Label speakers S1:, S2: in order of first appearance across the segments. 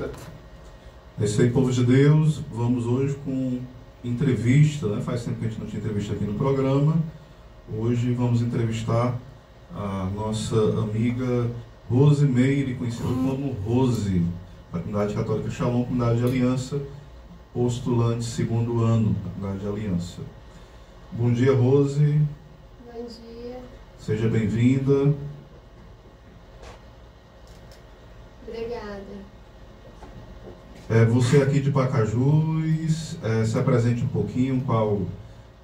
S1: É isso aí, povo de Deus. Vamos hoje com entrevista, né? Faz tempo que a gente não tinha entrevista aqui no programa. Hoje vamos entrevistar a nossa amiga Rose Meire, conhecida como Rose, da Comunidade Católica Shalom, Comunidade de Aliança, postulante segundo ano da Comunidade de Aliança. Bom dia, Rose.
S2: Bom dia.
S1: Seja bem-vinda.
S2: Obrigada.
S1: Você aqui de Pacajus, se apresente um pouquinho, qual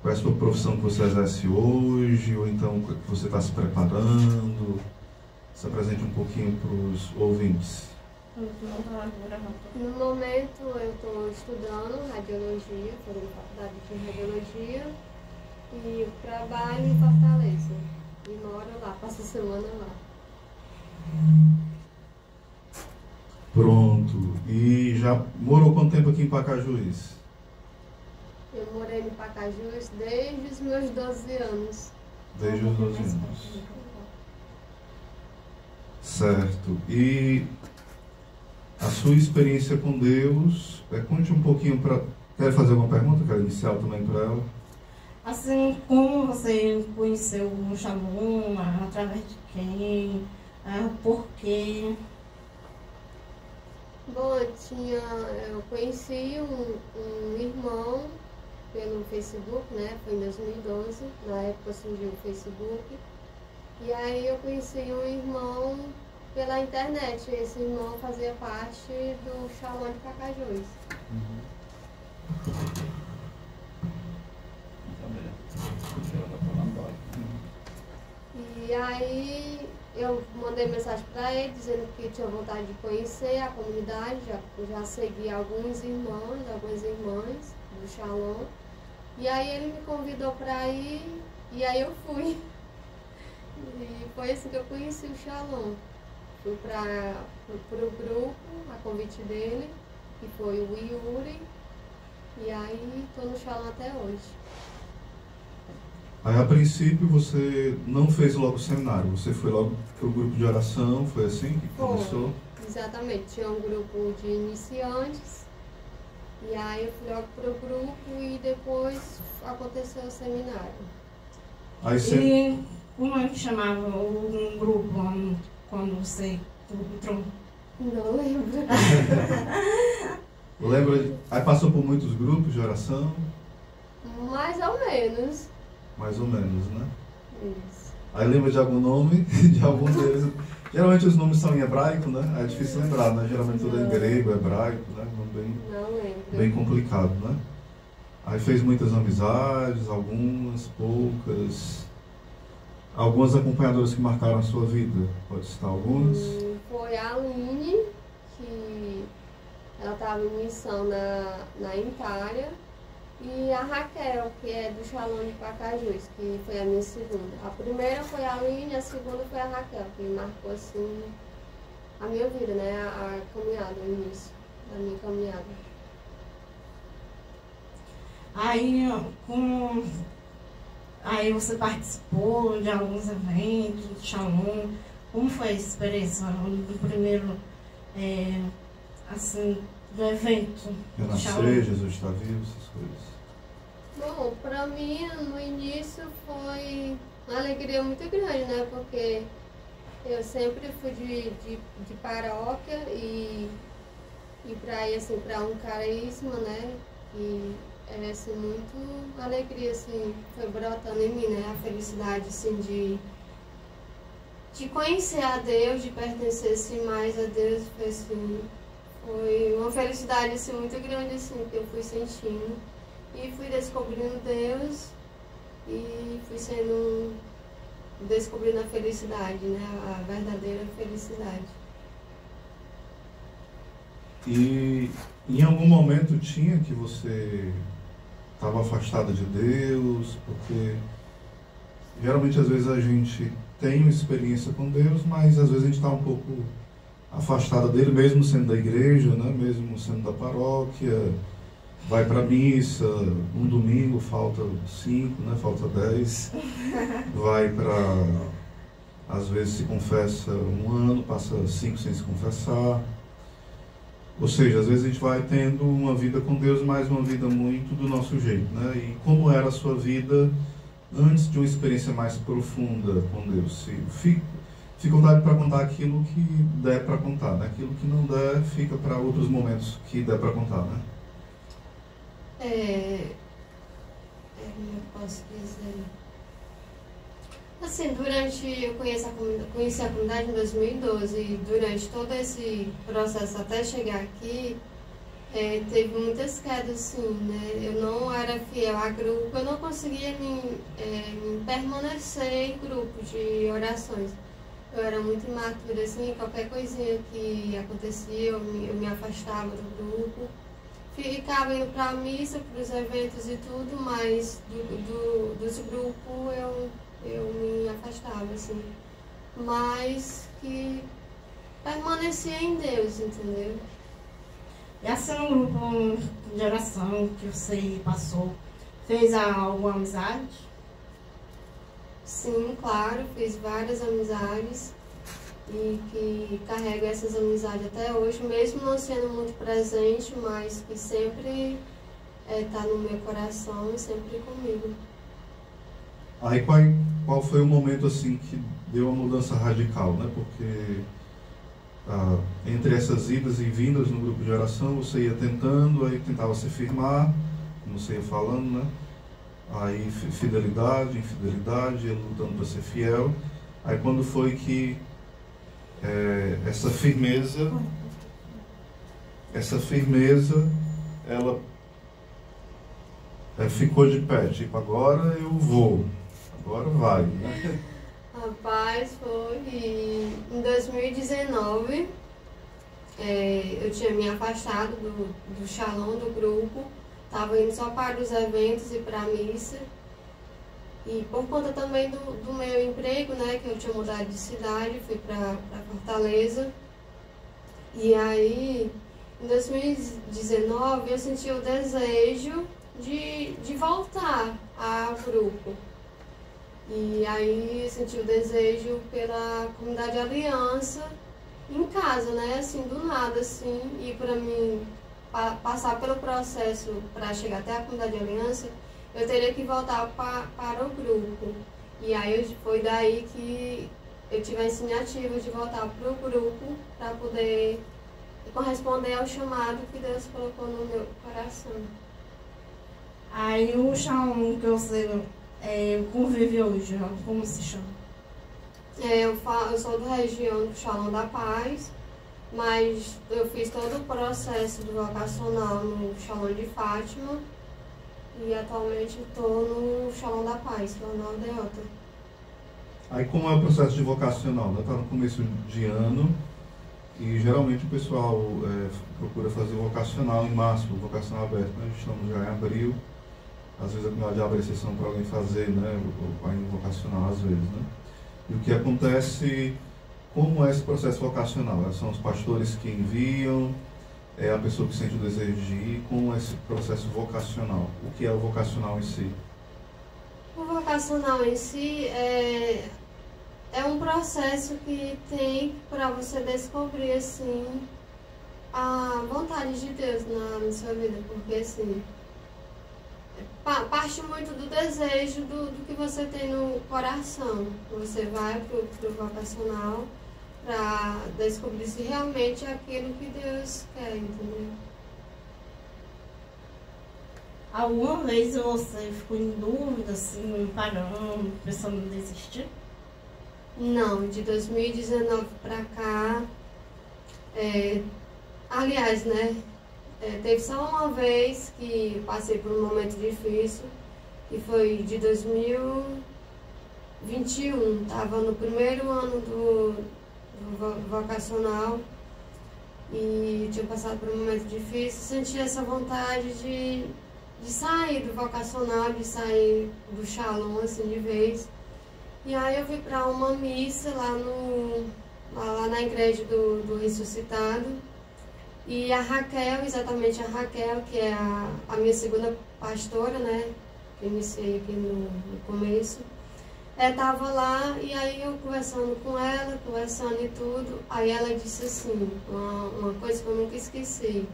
S1: é a sua profissão que você exerce hoje, ou então o que você está se preparando. Se apresente um pouquinho para os ouvintes.
S2: No momento eu estou estudando radiologia, fazendo faculdade de radiologia, e trabalho em Fortaleza. E moro lá, passo a semana lá.
S1: Pronto. E já morou quanto tempo aqui em Pacajus?
S2: Eu morei em Pacajus desde os meus 12 anos.
S1: Desde os 12 anos. Certo. E a sua experiência com Deus, conte um pouquinho para... Quer fazer alguma pergunta? Quer iniciar também para ela?
S3: Assim, como você conheceu o Shalom, através de quem, por quê?
S2: Bom, eu conheci um irmão pelo Facebook, né? Foi em 2012, na época surgiu o Facebook. E aí eu conheci um irmão pela internet. Esse irmão fazia parte do Shalom de Pacajus. E aí eu mandei mensagem para ele dizendo que tinha vontade de conhecer a comunidade, já segui alguns irmãos, algumas irmãs do Shalom. E aí ele me convidou para ir, e aí eu fui. E foi assim que eu conheci o Shalom. Fui para o grupo, a convite dele, que foi o Yuri, e aí estou no Shalom até hoje.
S1: Aí, a princípio, você não fez logo o seminário, você foi logo para o grupo de oração, foi assim que começou?
S2: Exatamente, tinha um grupo de iniciantes, e aí eu fui logo para o grupo e depois aconteceu o seminário.
S1: Aí
S3: E como é que chamava um grupo quando você entrou?
S2: Não lembro.
S1: Lembra? Aí passou por muitos grupos de oração?
S2: Mais ou menos.
S1: Mais ou menos, né?
S2: Isso.
S1: Aí lembra de algum nome? De algum deles? Geralmente os nomes são em hebraico, né? É difícil lembrar, né? Geralmente tudo é em grego, hebraico, né?
S2: Não lembro.
S1: Bem complicado, né? Aí fez muitas amizades, algumas, poucas. Algumas acompanhadoras que marcaram a sua vida. Pode citar algumas?
S2: Foi a Aline, que ela estava em missão na Itália. E a Raquel, que é do Shalom de Pacajus, que foi a minha segunda. A primeira foi a Aline, a segunda foi a Raquel, que marcou assim a minha vida, né? A caminhada, o início da minha caminhada.
S3: Aí você participou de alguns eventos do Shalom. Como foi a experiência do primeiro, assim, do evento?
S1: Renascer, Jesus está vivo, essas coisas.
S2: Bom, para mim, no início foi uma alegria muito grande, né? Porque eu sempre fui de paróquia e para ir, assim, para um carisma, né? E é, assim, muito alegria, assim, foi brotando em mim, né? A felicidade, assim, de conhecer a Deus, de pertencer, assim, mais a Deus, foi, assim, foi uma felicidade, assim, muito grande, assim, que eu fui sentindo. E fui descobrindo Deus e fui descobrindo a felicidade, né? A verdadeira felicidade.
S1: E em algum momento tinha que você estava afastada de Deus? Porque geralmente às vezes a gente tem uma experiência com Deus, mas às vezes a gente está um pouco afastada dele, mesmo sendo da igreja, né? Mesmo sendo da paróquia. Vai para a missa, um domingo falta 5, né? Falta 10. Vai para... Às vezes se confessa 1 ano, passa 5 sem se confessar. Ou seja, às vezes a gente vai tendo uma vida com Deus, mas uma vida muito do nosso jeito, né? E como era a sua vida antes de uma experiência mais profunda com Deus? Fica vontade para contar aquilo que der para contar, né? Aquilo que não der, fica para outros momentos que der para contar, né?
S2: Como eu posso dizer? Assim, eu conheci a comunidade em 2012 e durante todo esse processo até chegar aqui, teve muitas quedas, sim, né? Eu não era fiel a grupo, eu não conseguia me permanecer em grupo de orações. Eu era muito imatura, assim, qualquer coisinha que acontecia, eu me afastava do grupo. Ficava indo para a missa, para os eventos e tudo, mas dos grupos eu me afastava, assim. Mas que permanecia em Deus, entendeu?
S3: E assim, no grupo de oração que você passou, fez alguma amizade?
S2: Sim, claro, fiz várias amizades e que carrego essas amizades até hoje, mesmo não sendo muito presente, mas que sempre está no meu coração e sempre comigo.
S1: Aí qual foi o momento assim que deu uma mudança radical, né? Porque entre essas idas e vindas no grupo de oração, você ia tentando, aí tentava se firmar, como você ia falando, né? Aí fidelidade, infidelidade, ia lutando para ser fiel. Aí quando foi que essa firmeza, ela ficou de pé, tipo, agora eu vou, agora vai, né?
S2: Rapaz, foi em 2019, eu tinha me afastado do Shalom, do grupo, estava indo só para os eventos e para a missa. E por conta também do meu emprego, né, que eu tinha mudado de cidade, fui para Fortaleza. E aí, em 2019, eu senti o desejo de voltar ao grupo. E aí, eu senti o desejo pela comunidade Aliança em casa, né, assim, do nada, assim. E para mim passar pelo processo para chegar até a comunidade Aliança, eu teria que voltar para o grupo. E aí foi daí que eu tive a iniciativa de voltar para o grupo para poder corresponder ao chamado que Deus colocou no meu coração.
S3: Aí o Shalom que você convive hoje, como se chama?
S2: Eu sou da região do Shalom da Paz, mas eu fiz todo o processo do vocacional no Shalom de Fátima. E atualmente estou no Shalom da Paz, lá na Aldeota.
S1: Aí como é o processo de vocacional? Está no começo de ano e geralmente o pessoal procura fazer vocacional em março, vocacional aberto, né? Estamos já em abril, às vezes a comunidade abre exceção para alguém fazer, né? Ou ainda vocacional às vezes, né? E o que acontece, como é esse processo vocacional? São os pastores que enviam, é a pessoa que sente o desejo de ir, com esse processo vocacional. O que é o vocacional em si?
S2: O vocacional em si é um processo que tem para você descobrir, assim, a vontade de Deus na sua vida, porque, assim, parte muito do desejo do que você tem no coração. Você vai pro vocacional para descobrir se realmente é aquilo que Deus quer, entendeu?
S3: Alguma vez você ficou em dúvida, assim, parando, pensando em desistir?
S2: Não, de 2019 para cá, aliás, né, teve só uma vez que passei por um momento difícil, que foi de 2021, estava no primeiro ano do vocacional e tinha passado por um momento difícil, senti essa vontade de sair do vocacional, de sair do Shalom, assim, de vez. E aí eu fui para uma missa lá na igreja do Ressuscitado. E a Raquel, exatamente a Raquel, que é a minha segunda pastora, né, que eu iniciei aqui no começo, Tava lá e aí eu conversando com ela, conversando e tudo. Aí ela disse assim, uma coisa que eu nunca esqueci.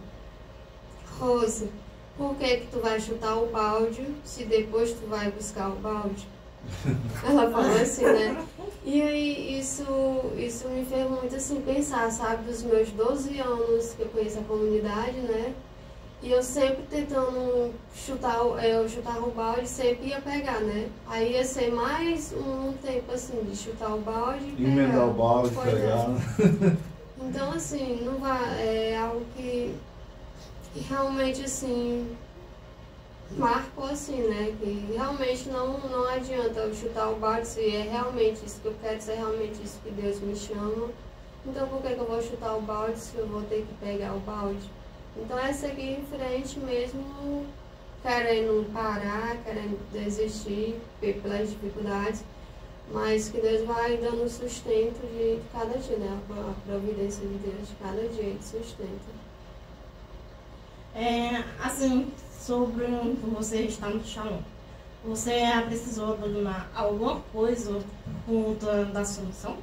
S2: Rose, por que tu vai chutar o balde se depois tu vai buscar o balde? Ela falou assim, né? E aí isso me fez muito assim pensar, sabe, dos meus 12 anos que eu conheço a comunidade, né? E eu sempre tentando chutar o balde, sempre ia pegar, né? Aí ia ser mais um tempo assim de chutar o balde e pegar.
S1: Emendar o balde, pegar.
S2: Então assim, não vai, é algo que realmente assim marcou assim, né? Que realmente não adianta eu chutar o balde se é realmente isso que eu quero, se é realmente isso que Deus me chama. Então por que eu vou chutar o balde se eu vou ter que pegar o balde? Então é seguir em frente mesmo, querendo parar, querendo desistir pelas dificuldades, mas que Deus vai dando sustento de cada dia, né? A providência de Deus de cada dia ele sustenta.
S3: Assim, sobre você estar no Shalom, você precisou abandonar alguma coisa por conta da solução?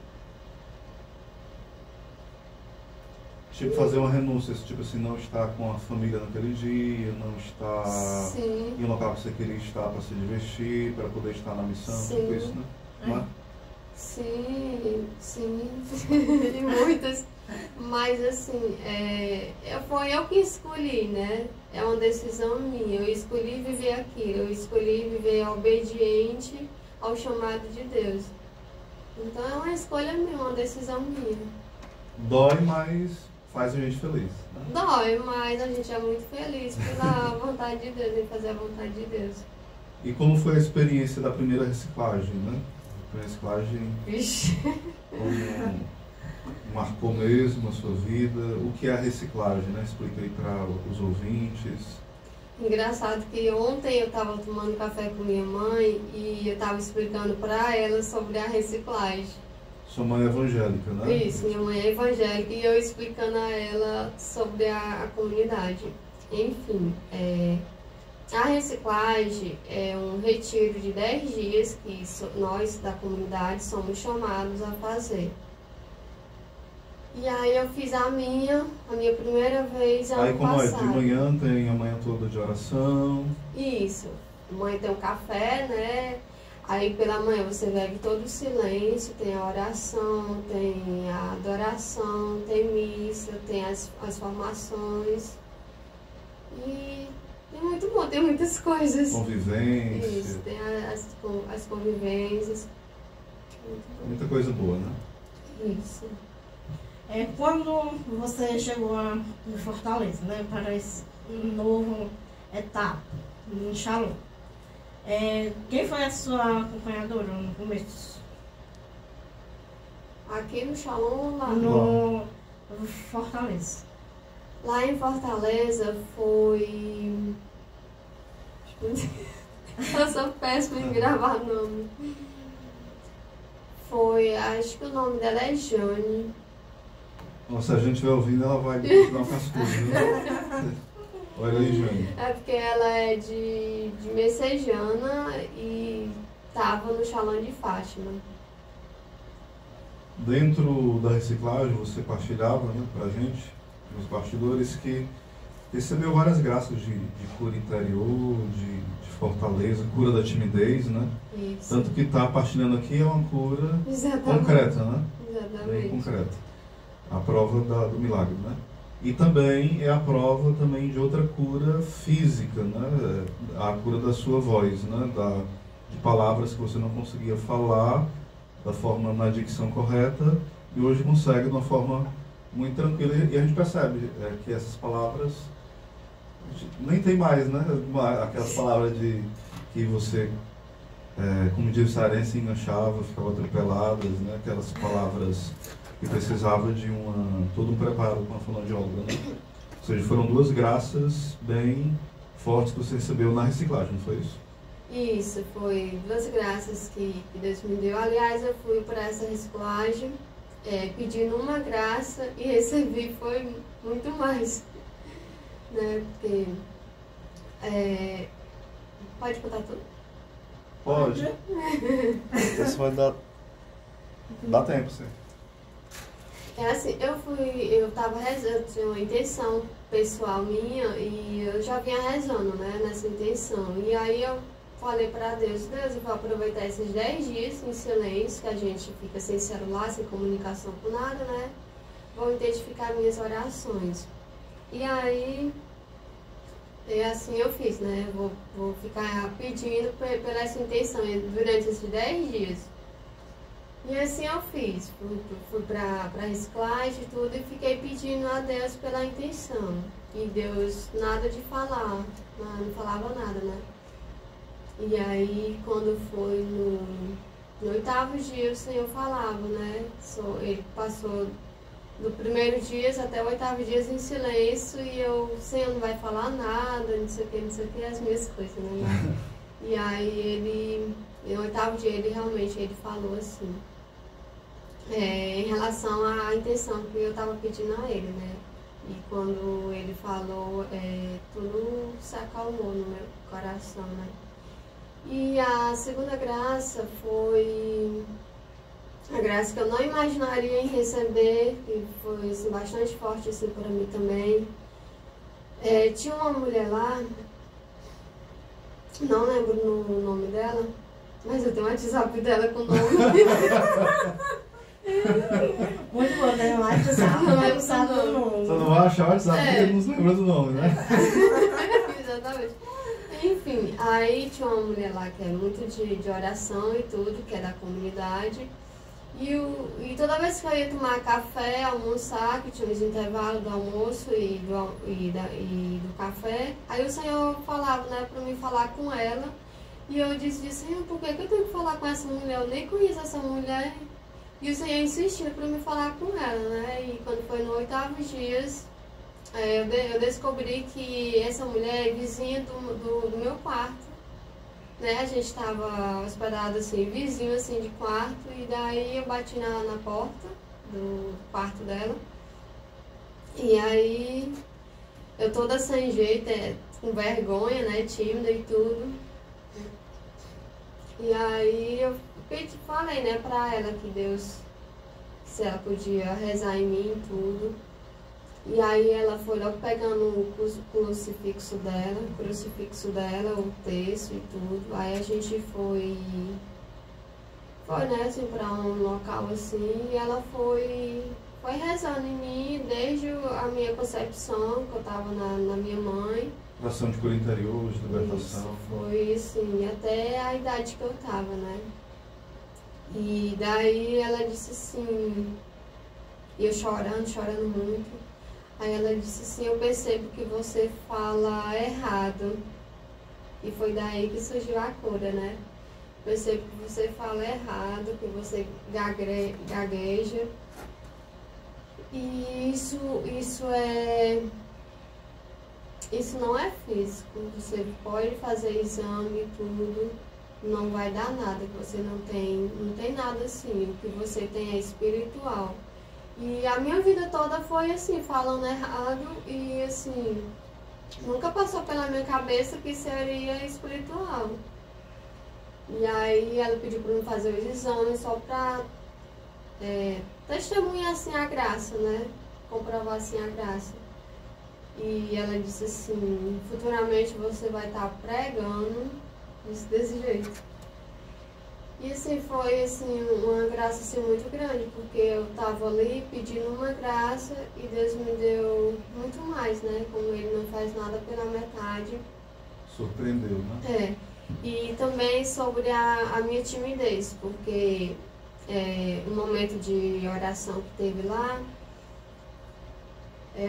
S1: Tipo, fazer uma renúncia, tipo assim, não estar com a família naquele dia, não estar
S2: Sim.
S1: em um local que você queria estar para se divertir, para poder estar na missão, tipo isso, né? Não é?
S2: Sim, e muitas. Mas assim, foi eu que escolhi, né? É uma decisão minha. Eu escolhi viver aquilo, eu escolhi viver obediente ao chamado de Deus. Então é uma escolha minha, uma decisão minha.
S1: Dói, mas faz a gente feliz. Né?
S2: Dói, mas a gente é muito feliz pela vontade de Deus, em fazer a vontade de Deus.
S1: E como foi a experiência da primeira reciclagem, né? A primeira reciclagem,
S2: Vixe.
S1: como marcou mesmo a sua vida? O que é a reciclagem, né? Explica aí para os ouvintes.
S2: Engraçado que ontem eu estava tomando café com minha mãe e eu estava explicando para ela sobre a reciclagem.
S1: Sua mãe é evangélica, né?
S2: Isso, minha mãe é evangélica e eu explicando a ela sobre a comunidade. Enfim, a reciclagem é um retiro de 10 dias que nós da comunidade somos chamados a fazer. E aí eu fiz a minha primeira vez ano passado.
S1: Aí como de manhã tem a manhã toda de oração.
S2: Isso, a mãe tem um café, né? Aí pela manhã você bebe todo o silêncio, tem a oração, tem a adoração, tem missa, tem as formações. E é muito bom, tem muitas coisas.
S1: Convivência.
S2: Isso, tem as convivências.
S1: Muita coisa boa, né?
S2: Isso.
S3: Quando você chegou em Fortaleza, né, para esse novo etapa, no Shalom, quem foi a sua acompanhadora no começo?
S2: Aqui no Shalom ou lá?
S3: No Fortaleza.
S2: Lá em Fortaleza foi... Eu sou péssima em gravar nome. Foi, acho que o nome dela é Jane.
S1: Nossa, se a gente estiver ouvindo, ela vai dar um cascudo, né? Olha aí, Jane.
S2: É porque ela é de Messejana e estava no Shalom de Fátima.
S1: Dentro da reciclagem, você partilhava, né, pra gente, os bastidores, que recebeu várias graças de cura interior, de fortaleza, cura da timidez, né?
S2: Isso.
S1: Tanto que está partilhando aqui é uma cura
S2: Exatamente.
S1: concreta, né?
S2: Exatamente.
S1: Bem concreta. A prova do milagre, né? E também é a prova também de outra cura física, né? A cura da sua voz, né? De palavras que você não conseguia falar da forma na dicção correta e hoje consegue de uma forma muito tranquila. E a gente percebe que essas palavras nem tem mais, né? Aquelas palavras que você, como diz o cearense, enganchava, ficava atropeladas, né? Aquelas palavras que precisava de todo um preparo com a fonoaudióloga, né? Ou seja, foram duas graças bem fortes que você recebeu na reciclagem, não foi isso?
S2: Isso, foi duas graças que Deus me deu. Aliás, eu fui para essa reciclagem pedindo uma graça e recebi foi muito mais, né? Porque pode contar tudo?
S1: Pode. Isso vai dar... Dá tempo, sim.
S2: É assim, eu tava rezando, tinha uma intenção pessoal minha e eu já vinha rezando, né, nessa intenção. E aí eu falei pra Deus, eu vou aproveitar esses 10 dias em silêncio, que a gente fica sem celular, sem comunicação com nada, né? Vou intensificar minhas orações. E aí, assim eu fiz, né? Vou ficar pedindo pela essa intenção durante esses 10 dias. E assim eu fiz, fui pra reciclagem e tudo e fiquei pedindo a Deus pela intenção. E Deus nada de falar, não falava nada, né? E aí quando foi no 8º dia o Senhor falava, né? Ele passou do primeiro dia até o 8º dia em silêncio e o Senhor não vai falar nada, não sei o que, as minhas coisas, né? E aí no 8º dia ele falou assim. Em relação à intenção que eu estava pedindo a ele, né? E quando ele falou, tudo se acalmou no meu coração, né? E a segunda graça foi a graça que eu não imaginaria em receber, e foi assim, bastante forte assim, para mim também. Tinha uma mulher lá, não lembro o nome dela, mas eu tenho um WhatsApp dela com o nome.
S3: Muito bom, tem um WhatsApp, não sabe o nome.
S1: Você não vai achar o WhatsApp porque ele não se lembra do nome, né?
S2: Exatamente. Enfim, aí tinha uma mulher lá que é muito de oração e tudo, que é da comunidade. E toda vez que eu ia tomar café, almoçar, que tinha os intervalos do almoço e do café, aí o Senhor falava, né, pra mim falar com ela. E eu disse, Senhor, por que eu tenho que falar com essa mulher? Eu nem conheço essa mulher. E o Senhor insistiu para me falar com ela, né? E quando foi no 8º dia, eu descobri que essa mulher é vizinha do meu quarto, né? A gente estava hospedado assim, vizinho assim de quarto, e daí eu bati na porta do quarto dela. E aí eu toda sem jeito, com vergonha, né? Tímida e tudo. E aí eu falei, né, pra ela que Deus, se ela podia rezar em mim e tudo. E aí ela foi logo pegando o crucifixo dela, o texto e tudo. Aí a gente foi, né, assim, pra um local assim, e ela foi rezando em mim desde a minha concepção, que eu tava na minha mãe.
S1: Oração de cura interior, de libertação.
S2: Isso, foi assim, até a idade que eu tava, né? E daí ela disse assim, e eu chorando muito. Aí ela disse assim, eu percebo que você fala errado. E foi daí que surgiu a cura, né? Percebo que você fala errado, que você gagueja. E isso não é físico. Você pode fazer exame e tudo, não vai dar nada, que você não tem nada assim. O que você tem é espiritual. E a minha vida toda foi assim, falando errado e assim, nunca passou pela minha cabeça que seria espiritual. E aí ela pediu para mim fazer os exames só para testemunhar assim a graça, né? Comprovar assim a graça. E ela disse assim, futuramente você vai estar pregando, desse jeito. E assim, foi assim, uma graça assim, muito grande, porque eu estava ali pedindo uma graça e Deus me deu muito mais, né? Como Ele não faz nada pela metade.
S1: Surpreendeu, né?
S2: E também sobre a minha timidez, porque o momento de oração que teve lá,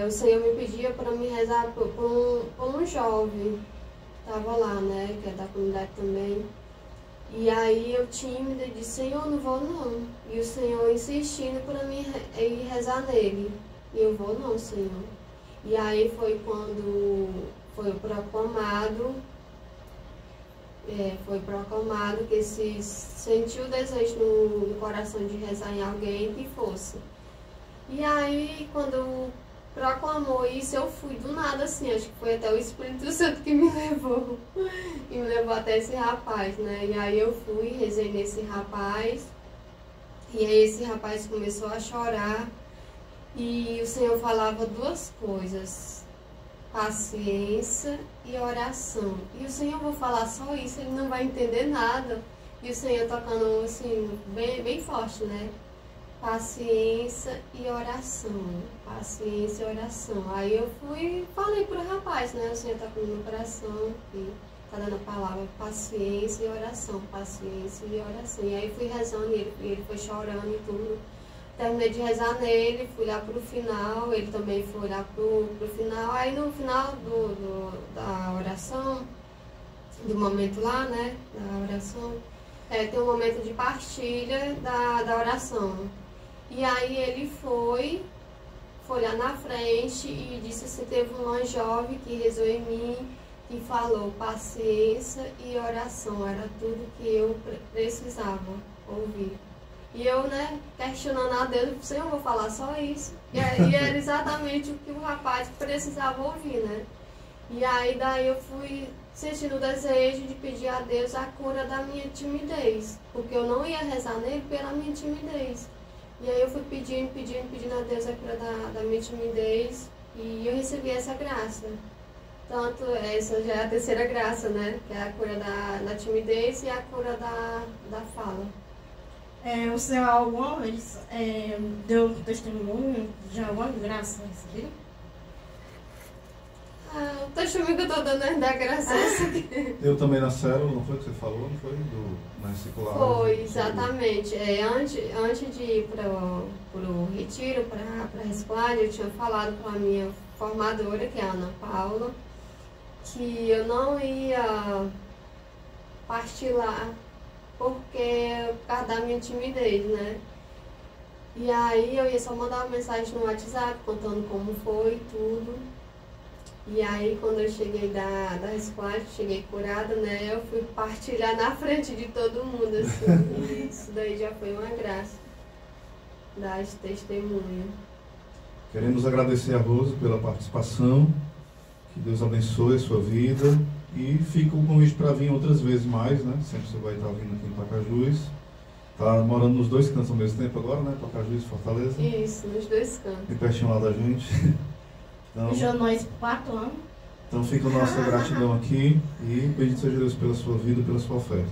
S2: o Senhor me pedia para me rezar por um jovem, estava lá, né, que é da comunidade também. E aí eu tímida disse, Senhor, não vou não. E o Senhor insistindo para mim ir rezar nele. E eu vou não, Senhor. E aí foi quando foi proclamado que se sentiu o desejo no coração de rezar em alguém, que fosse. E aí, quando proclamou isso, eu fui do nada, assim, acho que foi até o Espírito Santo que me levou. E me levou até esse rapaz, né? E aí eu fui, rezei nesse rapaz. E aí esse rapaz começou a chorar. E o Senhor falava duas coisas: paciência e oração. E o Senhor vai falar só isso, ele não vai entender nada. E o Senhor tocando assim, bem forte, né? Paciência e oração. Paciência e oração. Aí eu fui, falei pro rapaz, né? O Senhor tá com no meu coração, que tá dando a palavra paciência e oração. Paciência e oração. E aí fui rezando, e ele foi chorando e tudo. Terminei de rezar nele, fui lá pro final, ele também foi lá pro final. Aí no final da oração, do momento lá, né? Da oração, tem um momento de partilha da oração. E aí ele foi lá na frente e disse assim, teve uma jovem que rezou em mim, que falou paciência e oração, era tudo que eu precisava ouvir. E eu, né, questionando a Deus, Senhor, eu vou falar só isso. E era exatamente o que o rapaz precisava ouvir, né? E aí daí eu fui sentindo o desejo de pedir a Deus a cura da minha timidez, porque eu não ia rezar nele pela minha timidez. E aí eu fui pedindo a Deus a cura da minha timidez, e eu recebi essa graça. Tanto essa já é a terceira graça, né? Que é a cura da timidez e a cura da fala.
S3: O senhor alguma vez deu testemunho de alguma graça recebida?
S2: O testemunho que eu tô dando é da graça.
S1: Eu também na célula, não foi o que você falou? Não foi? Na circular?
S2: Foi, exatamente. Antes de ir pro retiro, para a reciclagem, eu tinha falado com a minha formadora, que é a Ana Paula, que eu não ia partir lá por causa da minha timidez, né? E aí eu ia só mandar uma mensagem no WhatsApp contando como foi e tudo. E aí quando eu cheguei da reciclagem, cheguei curada, né? Eu fui partilhar na frente de todo mundo, assim. E isso daí já foi uma graça, dar esse testemunho.
S1: Queremos agradecer a Rose pela participação, que Deus abençoe a sua vida e fica o convite para vir outras vezes mais, né? Sempre você vai estar vindo aqui em Pacajus. Tá morando nos dois cantos ao mesmo tempo agora, né? Pacajus e Fortaleza.
S2: Isso, nos dois cantos.
S1: E pertinho lá da gente. Então,
S3: Já nós 4 anos.
S1: Então fica a nossa gratidão aqui e bendito seja Deus pela sua vida e pela sua oferta.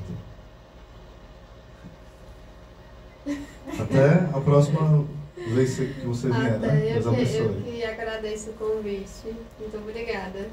S1: Até a próxima vez que você vier, né? Deus abençoe.
S2: Eu que agradeço o convite. Muito obrigada.